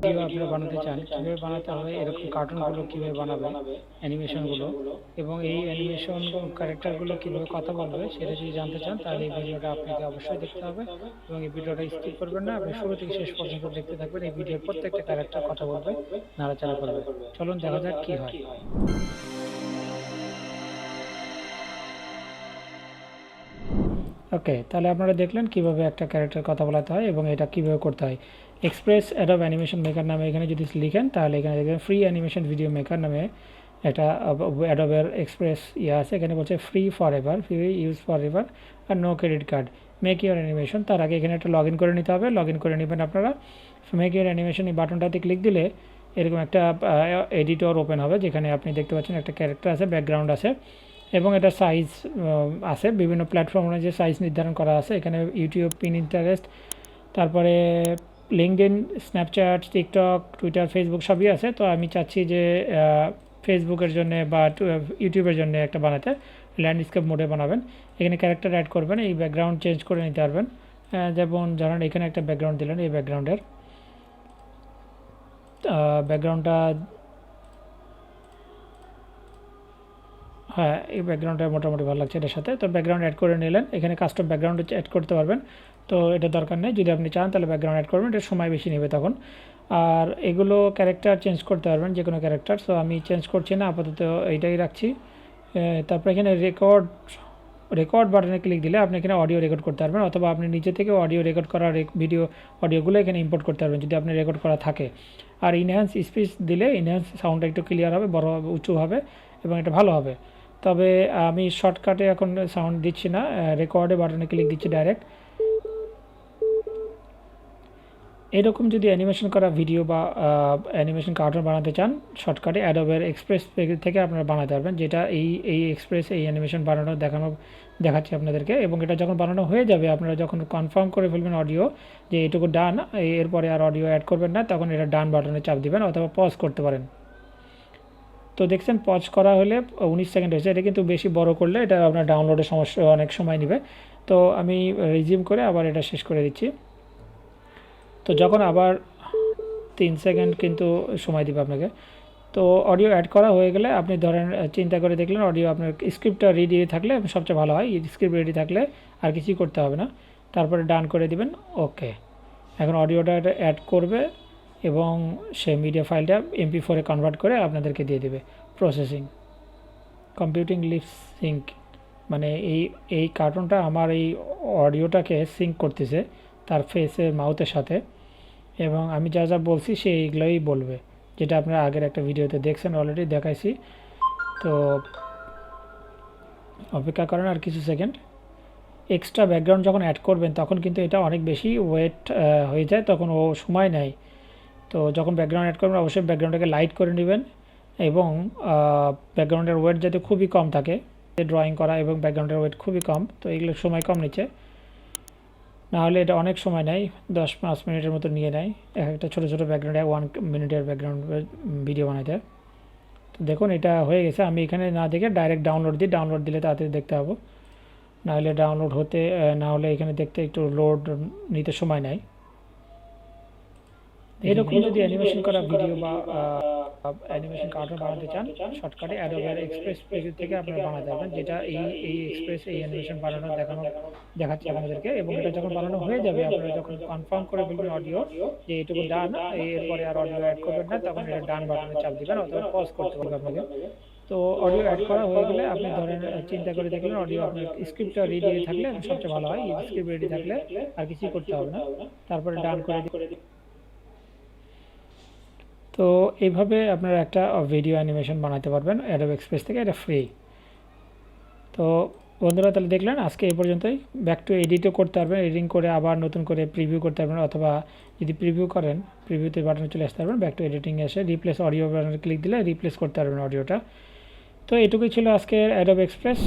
Video আপনারা বানাতে চান কীভাবে বানাতে হবে, এরকম কার্টুনগুলো কীভাবে বানাবে, অ্যানিমেশনগুলো, এবং এই অ্যানিমেশন ক্যারেক্টারগুলো কীভাবে কথা বলবে সেটা যদি জানতে চান তাহলে এই ভিডিওটা আপনাকে অবশ্যই দেখতে হবে। এবং এই ভিডিওটা স্কিপ করবেন না, আপনি শুরু থেকে শেষ পর্যন্ত দেখতে থাকবেন। এই ভিডিওর প্রত্যেকটা ক্যারেক্টার কথা বলবে, নাড়াচাড়া করবে। চলুন দেখা যাক কী হয়। ওকে, তাহলে আপনারা দেখলেন কিভাবে একটা ক্যারেক্টার কথা বলাতে হয় এবং এটা কিভাবে করতে হয়। এক্সপ্রেস অ্যাডোব অ্যানিমেশন মেকার নামে এখানে যদি লিখেন তাহলে এখানে দেখবেন ফ্রি অ্যানিমেশন ভিডিও মেকার নামে একটা অ্যাডোবের এক্সপ্রেস আছে। এখানে বলছে free forever, free use forever, আর no credit card, make your animation. তার আগে এখানে একটা লগ ইন করে নিতে হবে। লগ ইন করে নেবেন আপনারা। মেক ইউর অ্যানিমেশন এই বাটনটাতে ক্লিক দিলে এরকম একটা এডিটর ওপেন হবে, যেখানে আপনি দেখতে পাচ্ছেন একটা ক্যারেক্টার আছে, ব্যাকগ্রাউন্ড আছে এবং এটা সাইজ আছে। বিভিন্ন প্ল্যাটফর্ম অনুযায়ী সাইজ নির্ধারণ করা আছে। এখানে ইউটিউব, পিনটারেস্ট, তারপরে LinkedIn, Snapchat, TikTok, Twitter, Facebook সবই আছে। তো আমি চাচ্ছি যে ফেসবুকের জন্য বা ইউটিউবের জন্য একটা বানাতে। ল্যান্ডস্কেপ মোডে বানাবেন। এখানে ক্যারেক্টার অ্যাড করবেন, এই ব্যাকগ্রাউন্ড চেঞ্জ করে নিতে পারবেন। যেমন ধরেন এখানে একটা ব্যাকগ্রাউন্ড দিলেন, এই ব্যাকগ্রাউন্ডটা হ্যাঁ, এই ব্যাকগ্রাউন্ডটা মোটামুটি ভালো লাগছে এটার সাথে। তো ব্যাকগ্রাউন্ড অ্যাড করে নিলেন। এখানে কাস্টম ব্যাকগ্রাউন্ড অ্যাড করতে পারবেন, তো এটা দরকার নেই। যদি আপনি চান তাহলে ব্যাকগ্রাউন্ড অ্যাড করবেন, এটা সময় বেশি নেবে তখন। আর এগুলো ক্যারেক্টার চেঞ্জ করতে পারবেন, যে কোনো ক্যারেক্টার। সো আমি চেঞ্জ করছি না, আপাতত এইটাই রাখছি। তারপর এখানে রেকর্ড বাটনে ক্লিক দিলে আপনি এখানে অডিও রেকর্ড করতে পারবেন, অথবা আপনি নিজে থেকে অডিও রেকর্ড করা অডিওগুলো এখানে ইম্পোর্ট করতে পারবেন যদি আপনি রেকর্ড করা থাকে। আর ইনহ্যান্স স্পিচ দিলে ইনহ্যান্স সাউন্ডটা একটু ক্লিয়ার হবে, বড় হবে, উঁচু হবে এবং এটা ভালো হবে। তবে আমি শর্টকাটে এখন সাউন্ড দিচ্ছি না, রেকর্ডে বাটনে ক্লিক দিচ্ছি ডাইরেক্ট। এরকম যদি অ্যানিমেশন করা ভিডিও বা অ্যানিমেশন কার্টুন বানাতে চান, শর্টকাটে অ্যাডোবের এক্সপ্রেস থেকে আপনারা বানাতে পারবেন, যেটা এই এক্সপ্রেস এই অ্যানিমেশন দেখাচ্ছি আপনাদেরকে। এবং এটা যখন বানানো হয়ে যাবে, আপনারা যখন কনফার্ম করে ফেলবেন অডিও যে এটুকু ডান, এরপরে আর অডিও অ্যাড করবেন না, তখন এটা ডান বাটনে চাপ দিবেন অথবা পজ করতে পারেন। তো দেখছেন পজ করা হলে 19 সেকেন্ড হয়েছে। এটা কিন্তু বেশি বড় করলে এটা আপনার ডাউনলোডের সমস্যা, অনেক সময় নেবে। তো আমি রিজিউম করে আবার এটা শেষ করে দিচ্ছি। তো যখন আবার 3 সেকেন্ড কিন্তু সময় দিবে আপনাকে। তো অডিও অ্যাড করা হয়ে গেলে আপনি ধরেন চিন্তা করে দেখলেন অডিও আপনার স্ক্রিপ্টটা রেডি থাকলে সবচেয়ে ভালো হয়। স্ক্রিপ্ট রেডি থাকলে আর কিছুই করতে হবে না, তারপরে ডান করে দিবেন। ওকে, এখন অডিওটা অ্যাড করবে এবং সে মিডিয়া ফাইলটা MP4 কনভার্ট করে আপনাদেরকে দিয়ে দেবে। প্রসেসিং, কম্পিউটিং লিপ সিঙ্ক, মানে এই কার্টুনটা আমার এই অডিওটাকে সিঙ্ক করতেছে তার ফেসের মাউথের সাথে, এবং আমি যা যা বলছি সে এইগুলোই বলবে, যেটা আপনারা আগের একটা ভিডিওতে দেখছেন, অলরেডি দেখাইছি। তো অপেক্ষা করেন আর কিছু সেকেন্ড। এক্সট্রা ব্যাকগ্রাউন্ড যখন অ্যাড করবেন তখন কিন্তু এটা অনেক বেশি ওয়েট হয়ে যায়, তখন ও সময় নেয়। তো যখন ব্যাকগ্রাউন্ড অ্যাড করবেন অবশ্যই ব্যাকগ্রাউন্ডটাকে লাইট করে নেবেন, এবং ব্যাকগ্রাউন্ডের ওয়েট যাতে খুবই কম থাকে। ড্রয়িং করা এবং ব্যাকগ্রাউন্ডের ওয়েট খুবই কম, তো এগুলোর সময় কম নিচ্ছে, নাহলে এটা অনেক সময় নেয়, 10-5 মিনিটের মতো নিয়ে নেয় একটা ছোটো ছোটো ব্যাকগ্রাউন্ডে 1 মিনিটের ব্যাকগ্রাউন্ড ভিডিও বানাইতে। তো দেখুন এটা হয়ে গেছে। আমি এখানে না দেখে ডাইরেক্ট ডাউনলোড দিই, ডাউনলোড দিলে তাড়াতাড়ি দেখতে পাবো, নাহলে ডাউনলোড হতে না হলে এখানে দেখতে একটু লোড নিতে সময় নেয়। এরকম যদি অ্যানিমেশন করা ভিডিও বা অ্যানিমেশন কার্টুন বানাতে চান, শর্টকাটে অ্যাডোবে এক্সপ্রেস থেকে আপনারা বানাতে পারবেন, যেটা এই এক্সপ্রেস এই অ্যানিমেশন দেখাচ্ছি আপনাদেরকে। এবং এটা যখন বানানো হয়ে যাবে, আপনারা যখন কনফার্ম করে ফেলবেন অডিও যে এটুকু ডান, এরপরে আর অডিও অ্যাড করবেন না, তখন এটা ডান বাটনে চাপ দিবেন অথবা পজ করতে হবে আপনাকে। তো অডিও অ্যাড করা হয়ে গেলে আপনি ধরেন চিন্তা করে দেখলেন অডিও আপনার স্ক্রিপ্টটা রেডি থাকলে সবচেয়ে ভালো হয়। স্ক্রিপ্ট রেডি থাকলে আর কিছুই করতে হবে না, তারপরে ডান করে তো এইভাবে আপনারা একটা ভিডিও অ্যানিমেশন বানাতে পারবেন অ্যাডোবে এক্সপ্রেস থেকে, এটা ফ্রি। তো বন্ধুরা তাহলে দেখলেন আজকে এই পর্যন্তই। ব্যাক টু এডিটও করতে পারবেন, এডিটিং করে আবার নতুন করে প্রিভিউ করতে পারবেন, অথবা যদি প্রিভিউ করেন প্রিভিউতে বাটনে চলে আসতে পারবেন। ব্যাক টু এডিটিং এসে রিপ্লেস অডিও বাটনে ক্লিক দিলে রিপ্লেস করতে পারবেন অডিওটা। তো এটুকুই ছিল আজকের অ্যাডোবে এক্সপ্রেস।